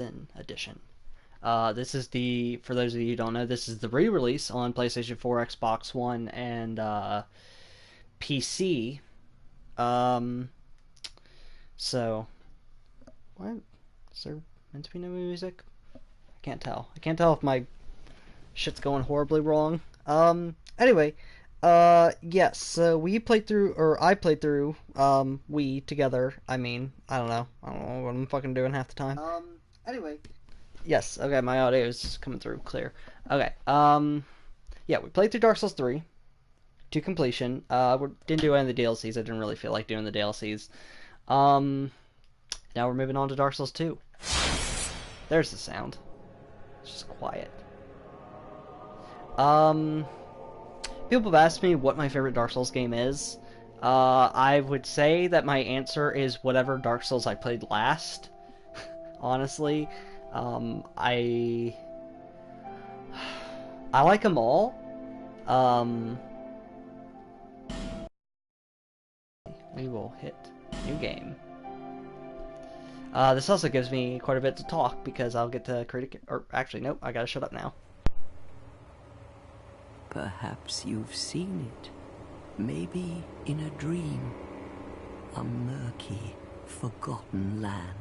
Edition. This is for those of you who don't know, this is the re-release on PlayStation 4, Xbox One, and PC. Um, so, what? Is there meant to be no music? I can't tell. I can't tell if my shit's going horribly wrong. Anyway, yes, so I played through, we together. I don't know. I don't know what I'm fucking doing half the time. Anyway. Yes, okay, my audio is coming through clear. Okay, yeah, we played through Dark Souls 3 to completion. We didn't do any of the DLCs. I didn't really feel like doing the DLCs. Um, Now we're moving on to Dark Souls 2. There's the sound. It's just quiet. Um, People have asked me what my favorite Dark Souls game is. I would say that my answer is whatever Dark Souls I played last. Honestly, I like them all. Um, we will hit new game. This also gives me quite a bit to talk because I'll get to create or actually, nope, I gotta shut up now. Perhaps you've seen it. Maybe in a dream. A murky, forgotten land.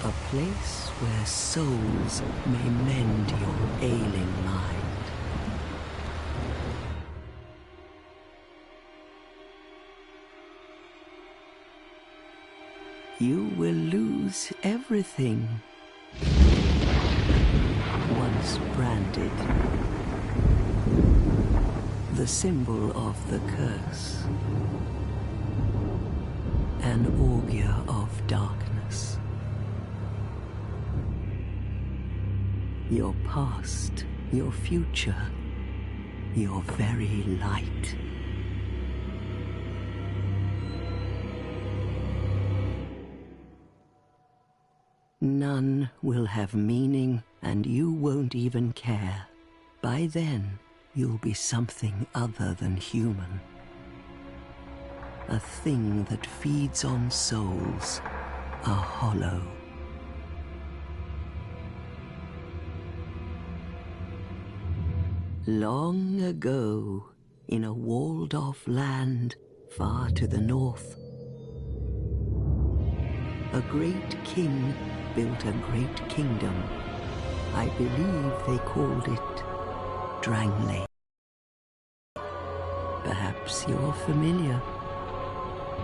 A place where souls may mend your ailing mind. You will lose everything. Once branded. The symbol of the curse. An augur of darkness. Your past, your future, your very light. None will have meaning, and you won't even care. By then, you'll be something other than human. A thing that feeds on souls, a hollow. Long ago, in a walled-off land far to the north, a great king built a great kingdom. I believe they called it Drangleic. Perhaps you're familiar.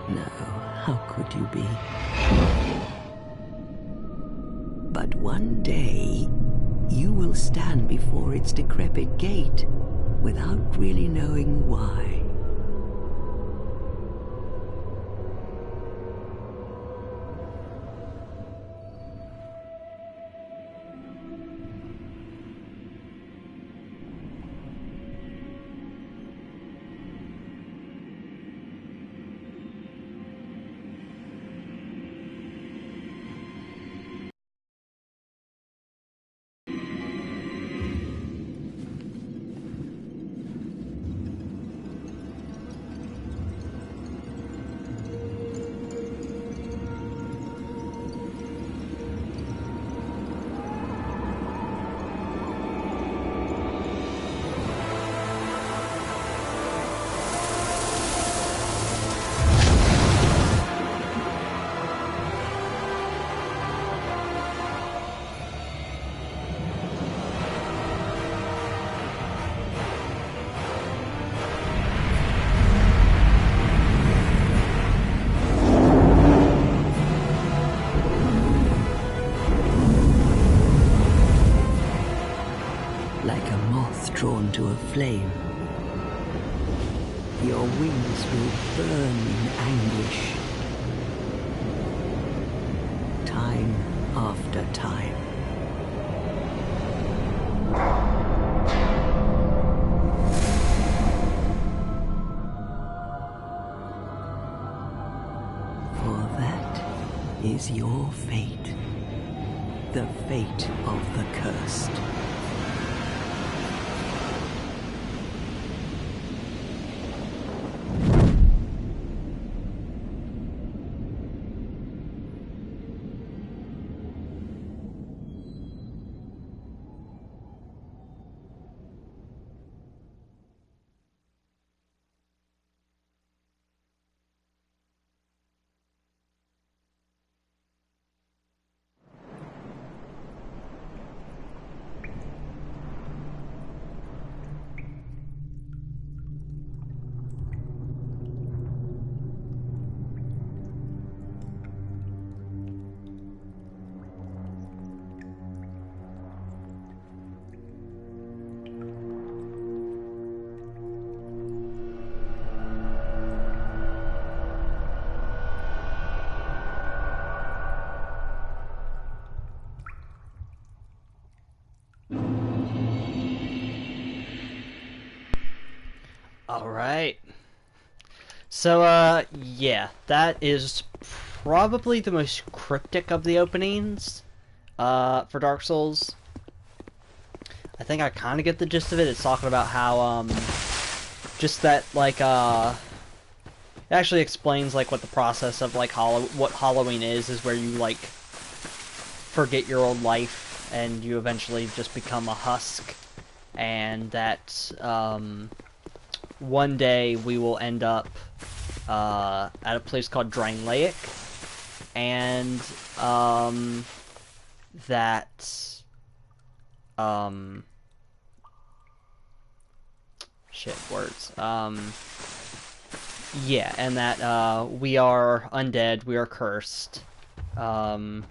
No, how could you be? But one day, you will stand before its decrepit gate without really knowing why. Like a moth drawn to a flame, your wings will burn in anguish. Time after time. is your fate. The fate of the cursed. Alright. So, yeah, that is probably the most cryptic of the openings, for Dark Souls. I think I kind of get the gist of it. It's talking about how, just that, like, it actually explains, like, what the process of, like, what Halloween is where you, like, forget your old life, and you eventually just become a husk, and that, one day we will end up at a place called Drangleic, and that shit words yeah, and that we are undead, we are cursed, so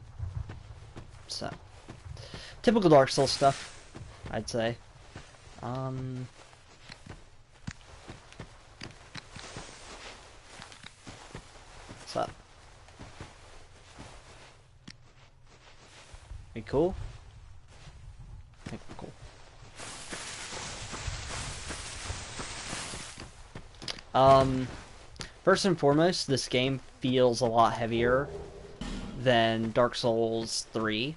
typical Dark Souls stuff, I'd say. What's up? We cool? I think we're cool. First and foremost, this game feels a lot heavier than Dark Souls 3.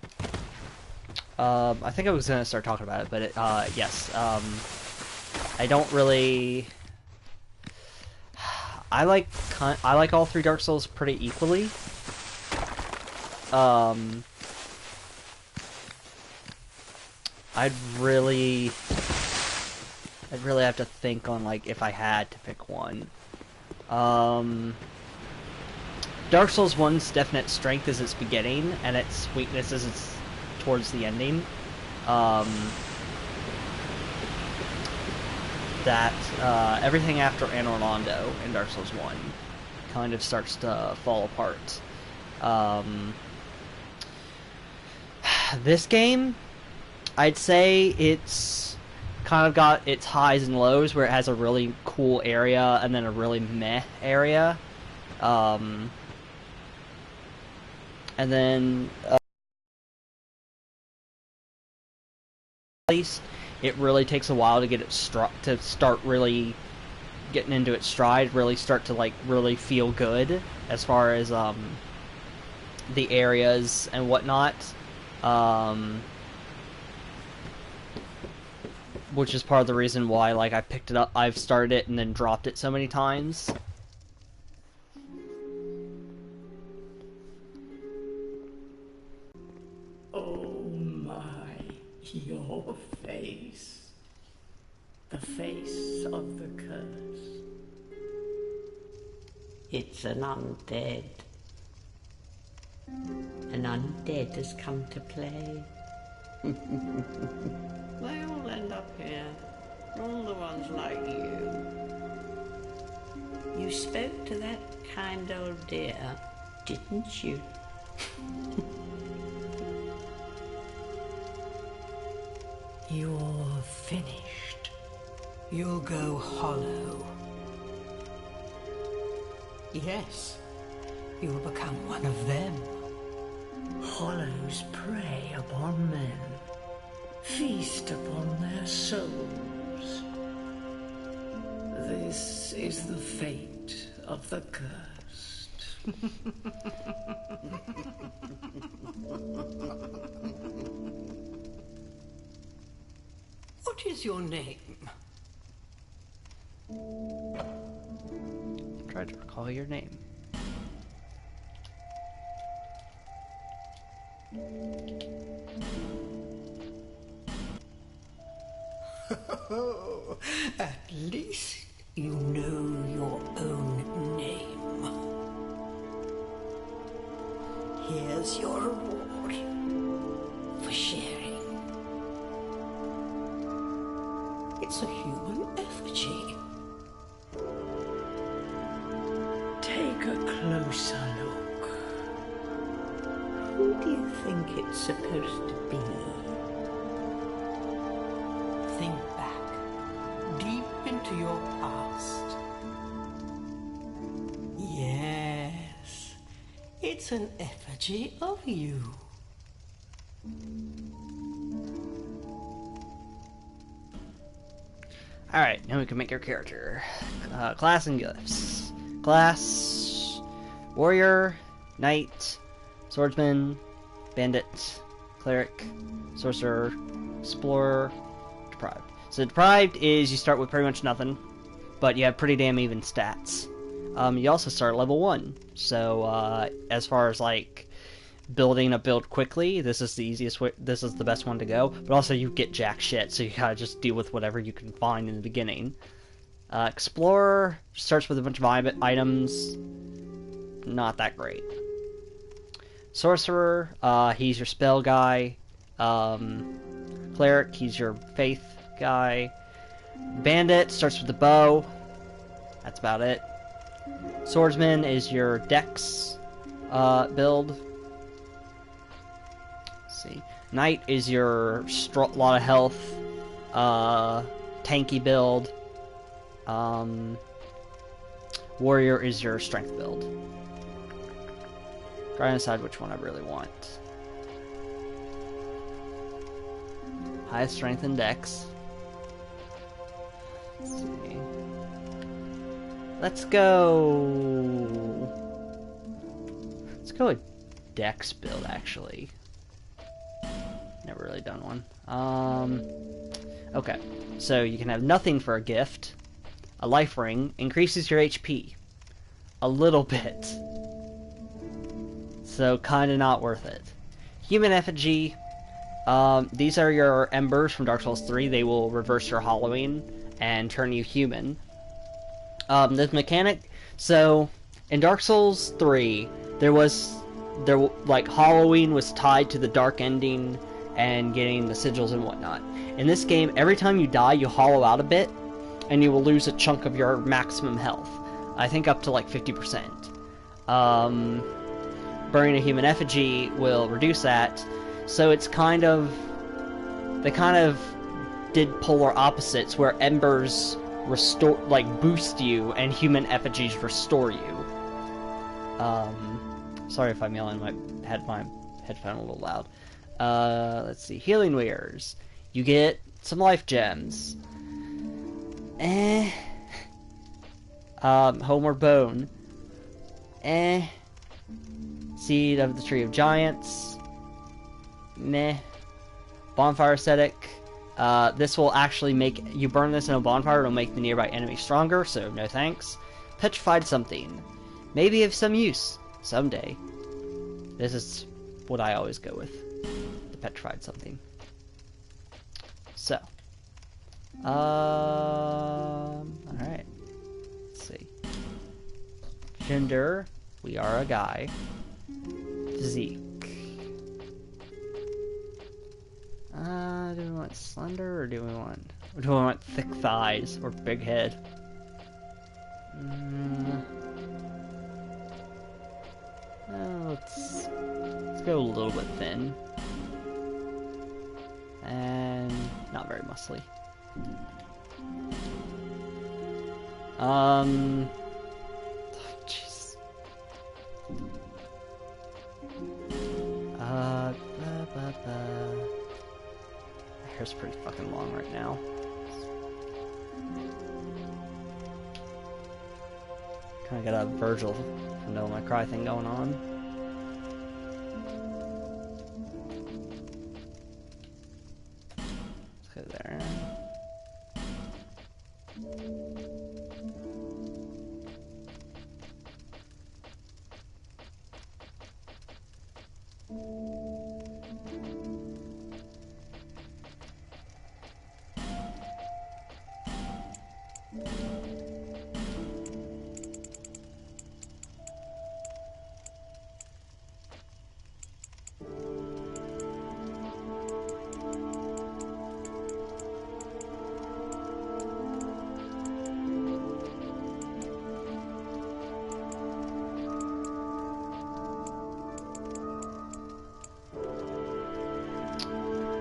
I think I was gonna start talking about it, but yes. I don't really. I like all three Dark Souls pretty equally. I'd really have to think on, like, if I had to pick one. Dark Souls 1's definite strength is its beginning, and its weakness is its towards the ending. That everything after Anor Londo in Dark Souls 1 kind of starts to fall apart. This game, I'd say it's kind of got its highs and lows, where it has a really cool area and then a really meh area. And then at least it really takes a while to get it start really getting into its stride, really start to, like, really feel good as far as the areas and whatnot. Which is part of the reason why, like, I picked it up, I've started it and then dropped it so many times. Oh my, your face. The face of the curse. It's an undead. An undead has come to play. They all end up here. All the ones like you. You spoke to that kind old dear, didn't you? You're finished. You'll go hollow. Yes, you'll become one of them. Hollows prey upon men, feast upon their souls. This is the fate of the cursed. What is your name? Try to recall your name. At least you know your own name. Here's your reward for sharing. It's a human effigy. Take a closer look. Who do you think it's supposed to be? Think back, deep into your past. Yes, it's an effigy of you. Alright, now we can make your character. Class and gifts. Class, warrior, knight, swordsman, bandit, cleric, sorcerer, explorer, deprived. So deprived is you start with pretty much nothing, but you have pretty damn even stats. You also start at level 1, so as far as like building a build quickly, this is the easiest way, this is the best one to go, but also you get jack shit, so you gotta just deal with whatever you can find in the beginning. Explorer starts with a bunch of items, not that great. Sorcerer, he's your spell guy. Cleric, he's your faith guy. Bandit starts with the bow, that's about it. Swordsman is your dex build. Let's see. Knight is your lot of health, tanky build. Warrior is your strength build. Try and decide which one I really want. Highest strength and dex. Let's see. Let's go. Let's go with dex build, actually. Never really done one. Okay, so you can have nothing for a gift. A life ring increases your HP a little bit, so kind of not worth it. Human effigy. These are your embers from Dark Souls 3. They will reverse your hollowing and turn you human. This mechanic. So in Dark Souls 3, like hollowing was tied to the dark ending and getting the sigils and whatnot. In this game, every time you die, you hollow out a bit, and you will lose a chunk of your maximum health. I think up to like 50%. Burning a human effigy will reduce that. So it's kind of... They kind of did polar opposites, where embers restore, like, boost you, and human effigies restore you. Sorry if I'm yelling, my headphone a little loud. Let's see. Healing wares. You get some life gems. Homeward Bone. Seed of the Tree of Giants. Meh. Bonfire Aesthetic. This will actually make... You burn this in a bonfire, it'll make the nearby enemy stronger, so no thanks. Petrified Something. Maybe of some use. Someday. This is what I always go with. The Petrified Something. So. Alright. Let's see. Gender. We are a guy. Physique. Do we want slender or do we want thick thighs or big head? Let's go a little bit thin. And not very muscly. Jeez. My hair's pretty fucking long right now. Kinda got a Virgil No my cry thing going on. Let's go there.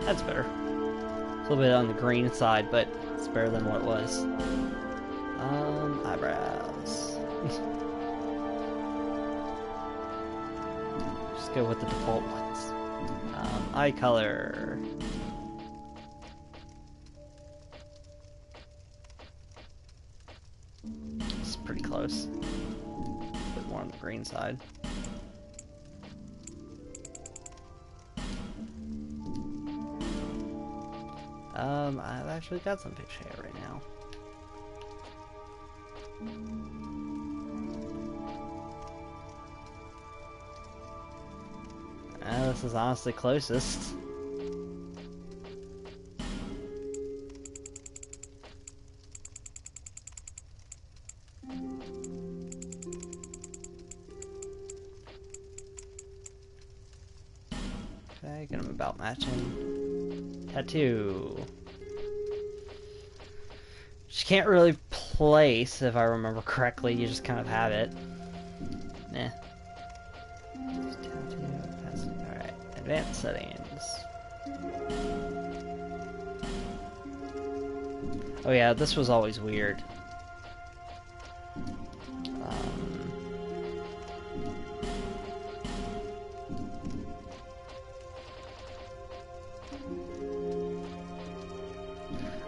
That's better. It's a little bit on the green side, but it's better than what it was. Eyebrows. Just go with the default ones. Eye color. It's pretty close. A bit more on the green side. I've actually got some fish hair right now. This is honestly closest. Okay, get them about matching. Tattoo. Which you can't really place, if I remember correctly. You just kind of have it. Nah. Alright, advanced settings. Oh yeah, this was always weird.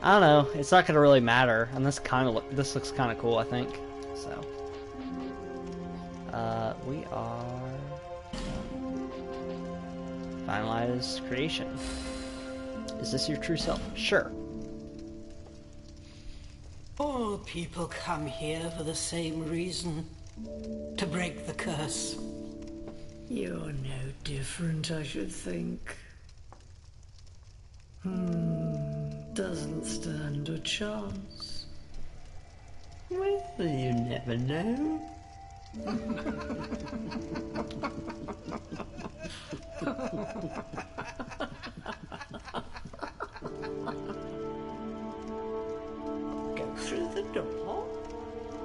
I don't know. It's not gonna really matter, and this looks kind of cool, I think. So, we are finalize creation. Is this your true self? Sure. All people come here for the same reason, to break the curse. You're no different, I should think. Doesn't stand a chance. Well, you never know. Go through the door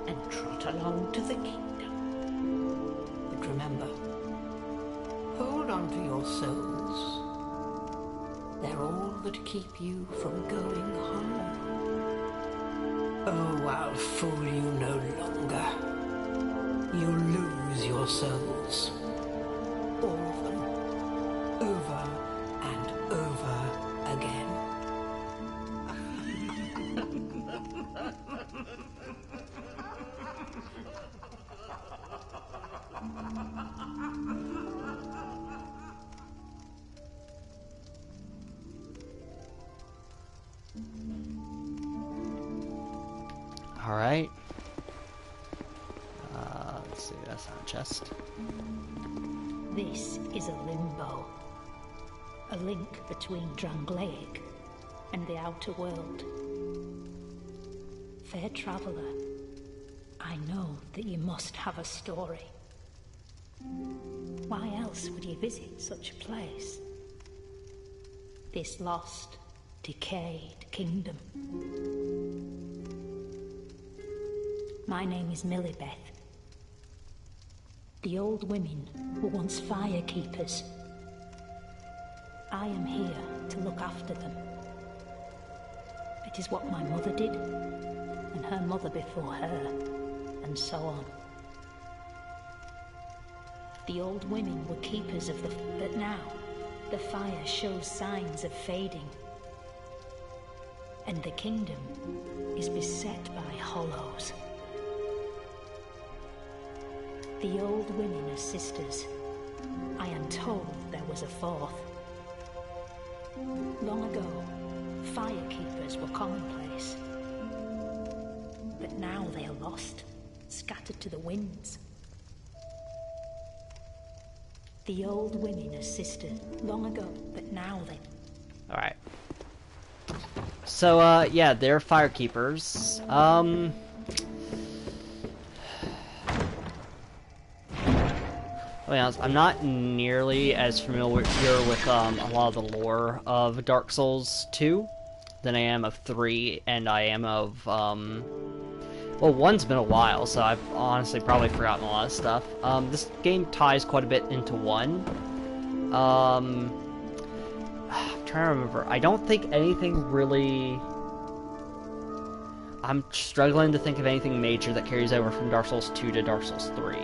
and trot along to the kingdom. But remember, hold on to your souls. They're all that keep you from going home. Oh, I'll fool you no longer. You'll lose your souls. All of them. Over and over again. Alright. Let's see, that's not a chest. This is a limbo. A link between Drangleic and the outer world. Fair traveller, I know that you must have a story. Why else would you visit such a place? This lost, decayed kingdom. My name is Millibeth. The old women were once firekeepers. I am here to look after them. It is what my mother did, and her mother before her, and so on. The old women were keepers of but now, the fire shows signs of fading. And the kingdom is beset by hollows. The old women are sisters. I am told there was a fourth. Long ago, firekeepers were commonplace. But now they are lost, scattered to the winds. The old women assisted long ago, but now they... Alright. So, yeah, they're firekeepers. To be honest, I'm not nearly as familiar with a lot of the lore of Dark Souls 2 than I am of 3, and I am of, well, 1's been a while, so I've honestly probably forgotten a lot of stuff. This game ties quite a bit into 1. I'm trying to remember. I don't think anything really... I'm struggling to think of anything major that carries over from Dark Souls 2 to Dark Souls 3.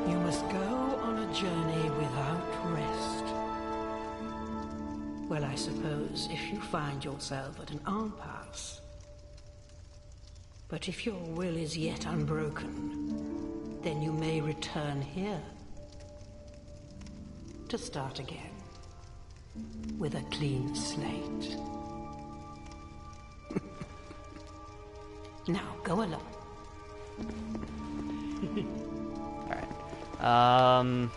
You must go on a journey without rest. Well, I suppose if you find yourself at an impasse. But if your will is yet unbroken, then you may return here. To start again. With a clean slate. Now, go along. Alright.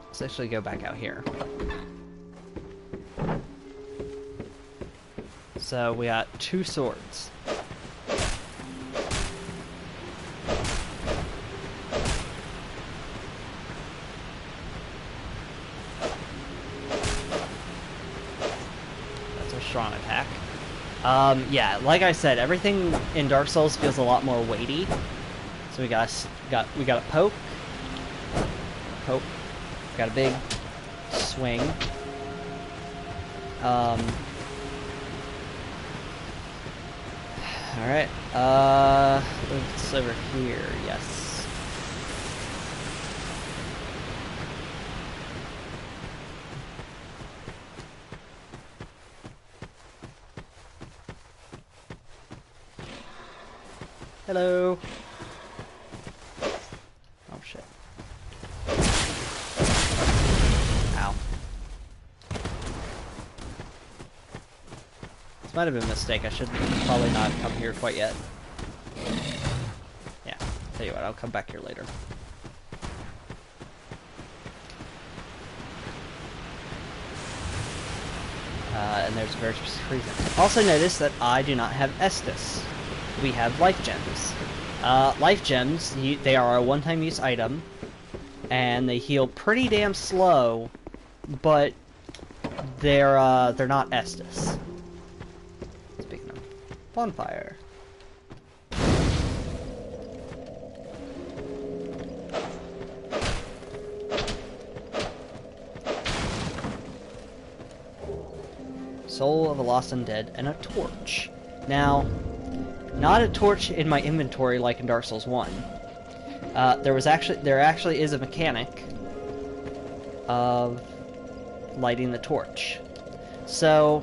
Let's actually go back out here. So we got 2 swords. That's a strong attack. Yeah, like I said, everything in Dark Souls feels a lot more weighty. So we got a poke, got a big swing. All right. What's over here? Yes. Hello. Oh shit. Ow. This might have been a mistake. I should probably not come here quite yet. Yeah. Tell you what, I'll come back here later. And there's a very specific reason. Also notice that I do not have Estus. We have life gems. Life gems, they are a one-time use item, and they heal pretty damn slow, but they're not Estus. Speaking of bonfire. Soul of a Lost Undead and a torch. Now, not a torch in my inventory like in Dark Souls 1. There actually is a mechanic of lighting the torch. So,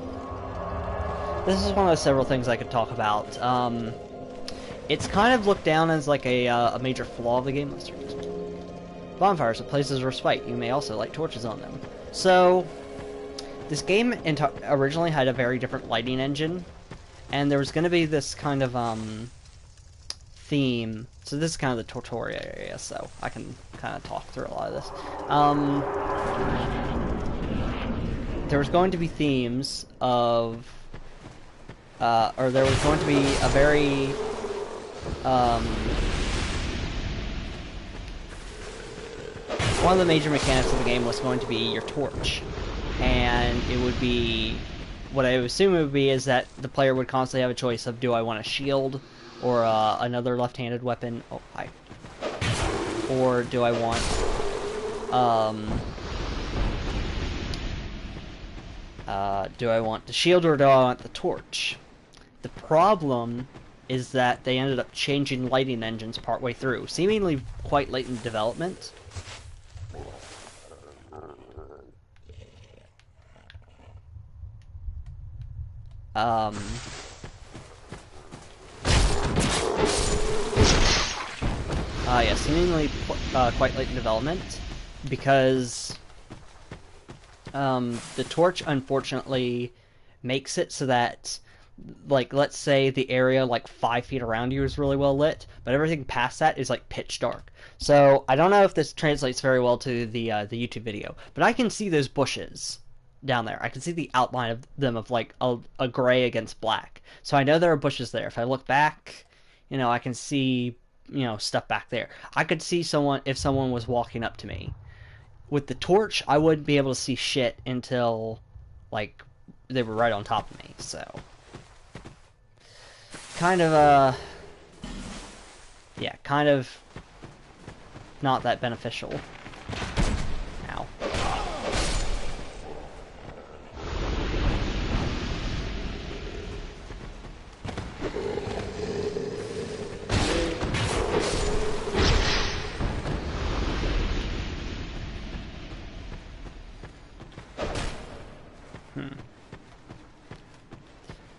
this is one of the several things I could talk about. It's kind of looked down as like a major flaw of the game. Bonfires are places of respite. You may also light torches on them. So, this game originally had a very different lighting engine, and there was going to be this kind of theme. So this is kind of the tutorial area, so I can kind of talk through a lot of this. There was going to be themes of, or there was going to be a very one of the major mechanics of the game was going to be your torch. And it would be, what I would assume it would be is that the player would constantly have a choice of, do I want a shield or another left-handed weapon? Oh, hi. Or do I want the shield or do I want the torch? The problem is that they ended up changing lighting engines partway through, seemingly quite late in development. Yeah, seemingly quite late in development, because the torch unfortunately makes it so that, like, let's say the area like 5 feet around you is really well lit, but everything past that is like pitch dark. So I don't know if this translates very well to the YouTube video, but I can see those bushes down there. I can see the outline of them of like a gray against black. So I know there are bushes there. If I look back, I can see stuff back there. I could see someone if someone was walking up to me. With the torch, I wouldn't be able to see shit until like they were right on top of me. So kind of kind of not that beneficial. Ow.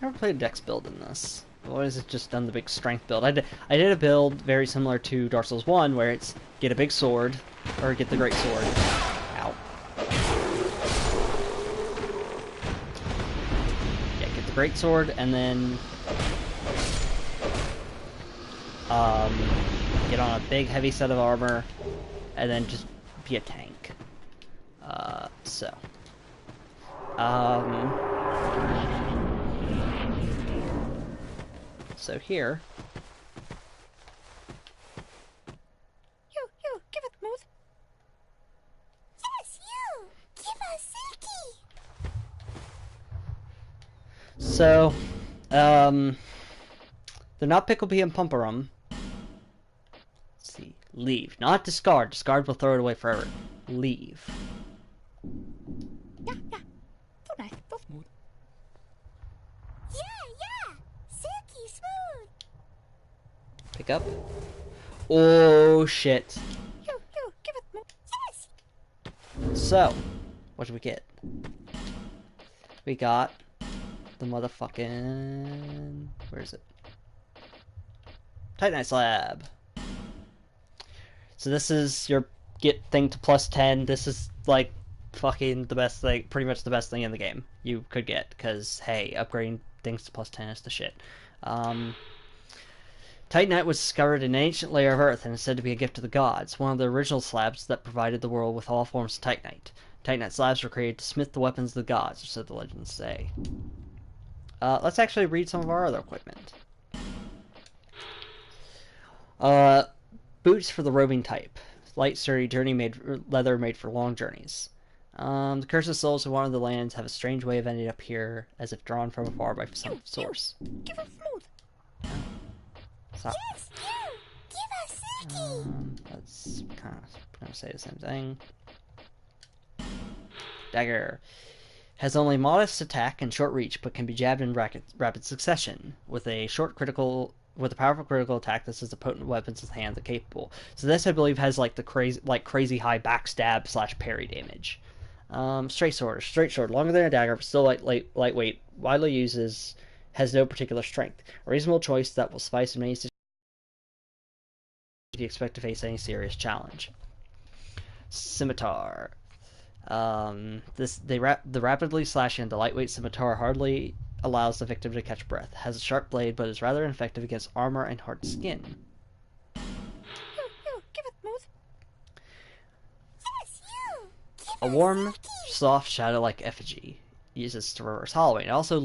Never played a dex build in this. Or is it just done the big strength build? I did a build very similar to Dark Souls 1, where it's get a big sword, or get the great sword. Ow. Yeah, get the great sword, and then get on a big heavy set of armor, and then just be a tank. So here. You, give it, Mood. Yes, you! Give us Silky! So, they're not Picklebee and Pumperum. Let's see. Leave. Not discard. Discard will throw it away forever. Leave. Yeah. Too nice, too smooth. Yeah! Silky smooth! Pick up. Oh, shit. You, give it, Mood. Yes! So, what did we get? We got the motherfucking... Where is it? Titanite Slab. So this is your get thing to plus 10. This is like fucking the best thing, pretty much the best thing in the game you could get, because hey, upgrading things to plus 10 is the shit. Titanite was discovered in an ancient layer of earth and is said to be a gift to the gods, one of the original slabs that provided the world with all forms of Titanite. Titanite slabs were created to smith the weapons of the gods, or so the legends say. Let's actually read some of our other equipment. Boots for the roving type. Light, sturdy, leather made for long journeys. The cursed souls who wander the lands have a strange way of ending up here, as if drawn from afar by some source. Give us Mood. Stop. Yes, you! Give us Silky! That's kind of gonna say the same thing. Dagger has only modest attack and short reach, but can be jabbed in rapid succession. With a powerful critical attack, this is a potent weapons with hands capable. So this, I believe, has like the crazy high backstab / parry damage. Straight sword, longer than a dagger, but still lightweight. Widely uses, has no particular strength. A reasonable choice that will suffice in many situations if you expect to face any serious challenge. Scimitar. The rapidly slashing the lightweight scimitar hardly allows the victim to catch breath. Has a sharp blade, but is rather ineffective against armor and hard skin. You, give it, Mood. Yes, you! Give A us warm, Silky! soft shadow-like effigy uses to reverse hollowing. It also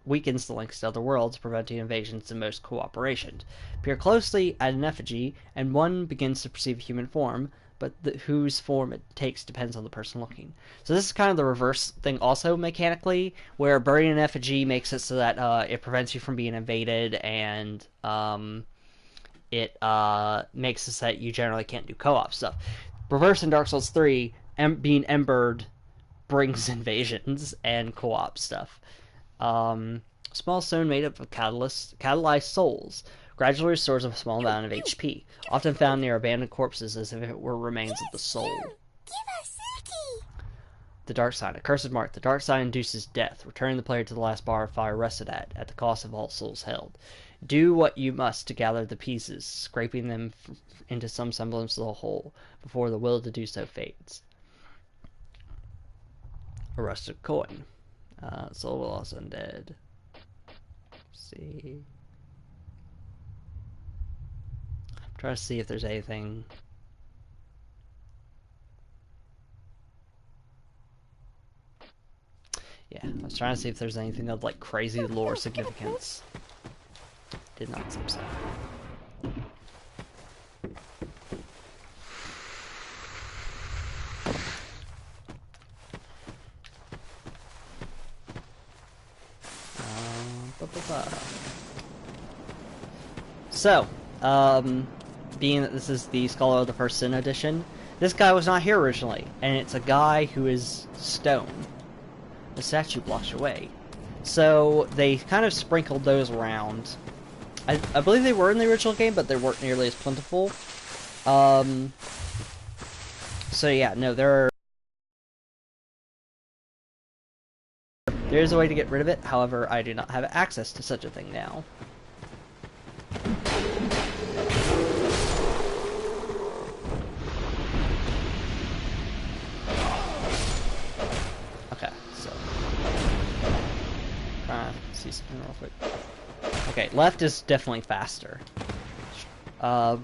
weakens the links to other worlds, preventing invasions and most cooperation. Peer closely at an effigy, and one begins to perceive human form, but whose form it takes depends on the person looking. So this is kind of the reverse thing also mechanically, where burying an effigy makes it so that it prevents you from being invaded, and it makes it so that you generally can't do co-op stuff. Reverse in Dark Souls 3, being embered brings invasions and co-op stuff. Small stone made up of catalyzed souls. Gradually restores a small amount of HP, often found near abandoned corpses as if it were remains of the soul. You, give us Silky! The Dark Sign. Accursed Mark. The Dark Sign induces death, returning the player to the last bar of fire rested at the cost of all souls held. Do what you must to gather the pieces, scraping them into some semblance of the whole, before the will to do so fades. A rusted coin. Soul of Lost Undead. Let's see. I'm trying to see if there's anything. Yeah, I was trying to see if there's anything of like crazy lore significance. Did not seem so. So, being that this is the Scholar of the First Sin edition, this guy was not here originally, and it's a guy who is stone. The statue blocks your way. So they kind of sprinkled those around. I believe they were in the original game, but they weren't nearly as plentiful. So yeah, no, there's a way to get rid of it. However, I do not have access to such a thing now. See something real quick. Okay, left is definitely faster. But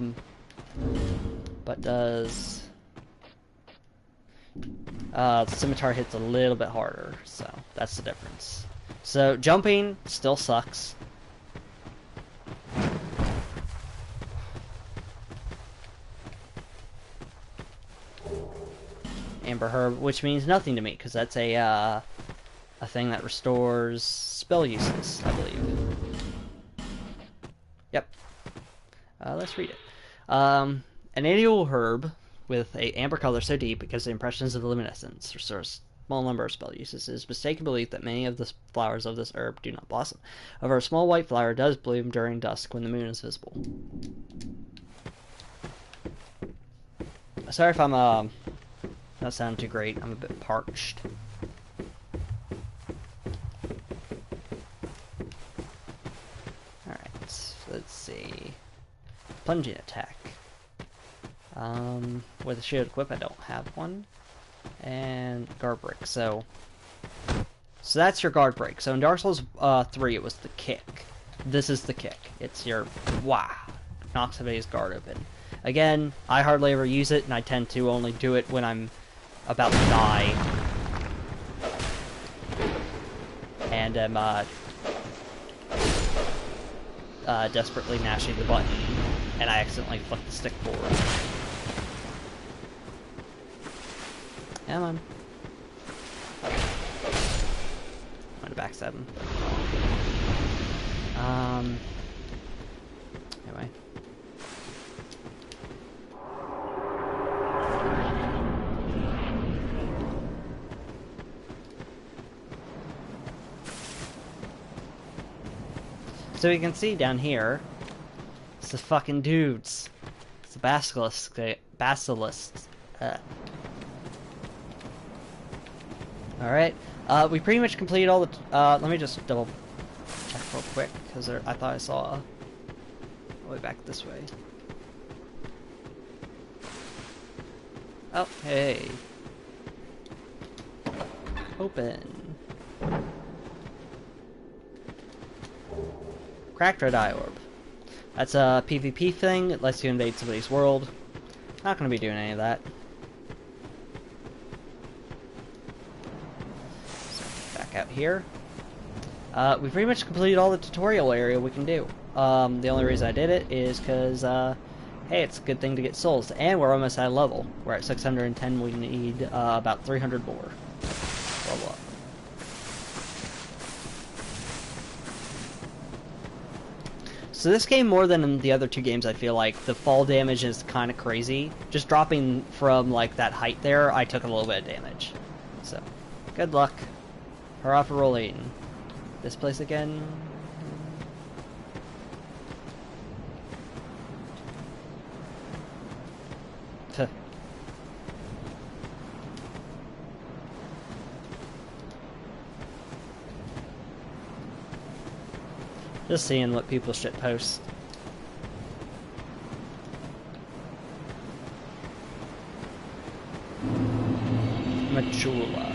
does the scimitar hits a little bit harder, so that's the difference. So jumping still sucks. Amber Herb, which means nothing to me, because that's a thing that restores spell uses, I believe. Yep. Let's read it. An annual herb with a amber color so deep because the impressions of the luminescence restores small number of spell uses. It is mistaken belief that many of the flowers of this herb do not blossom. However, a small white flower does bloom during dusk when the moon is visible. Sorry if I'm not sounding too great. I'm a bit parched. Let's see. Plunging attack. With a shield equip, I don't have one. And guard break. So that's your guard break. So in Dark Souls 3, it was the kick. This is the kick. It's your wah. Knocks somebody's guard open. Again, I hardly ever use it, and I tend to only do it when I'm about to die. And I'm desperately mashing the button, and I accidentally flick the stick forward. Come on. I'm gonna backstab him. Anyway. So you can see down here, it's the fucking dudes. It's the basilisks. Alright, we pretty much completed all the... let me just double check real quick, because I thought I saw a way back this way. Oh, hey. Open. Cracked Red Eye Orb. That's a PvP thing. It lets you invade somebody's world. Not going to be doing any of that. So, back out here. We pretty much completed all the tutorial area we can do. The only reason I did it is because, hey, it's a good thing to get souls. And we're almost at a level. We're at 610. We need about 300 more. Level up. So this game, more than in the other two games, I feel like, the fall damage is kind of crazy. Just dropping from, like, that height there, I took a little bit of damage. So, good luck. Hurrah for rolling. This place again. Just seeing what people shit post. Majula.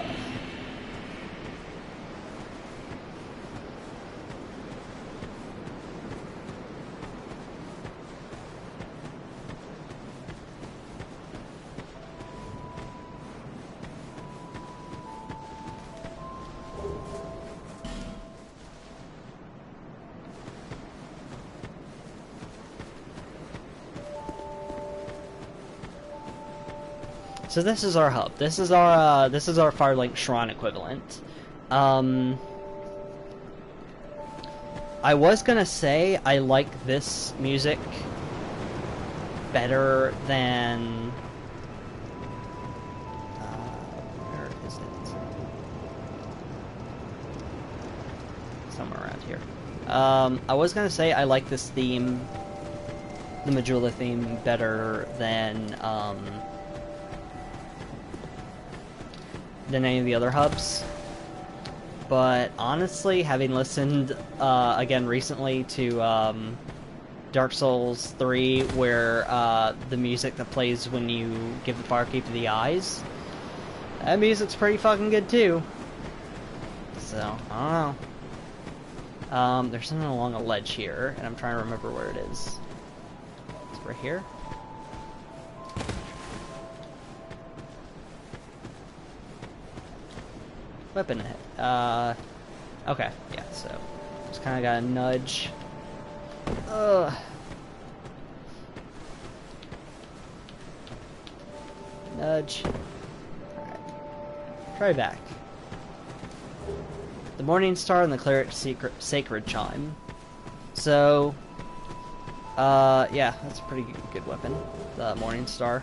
So this is our hub. This is our Firelink Shrine equivalent. I was gonna say I like this music better than where is it? Somewhere around here. I was gonna say I like this theme, the Majula theme, better than any of the other hubs, but honestly, having listened again recently to Dark Souls 3, where the music that plays when you give the Firekeeper the eyes, that music's pretty fucking good too. So, I don't know. There's something along a ledge here, and I'm trying to remember where it is. It's right here? Weapon hit. Okay, yeah, so just kind of got a nudge. Ugh. Nudge. Alright. Try back. The Morning Star and the Cleric's Sacred Chime. So, yeah, that's a pretty good weapon. The Morning Star.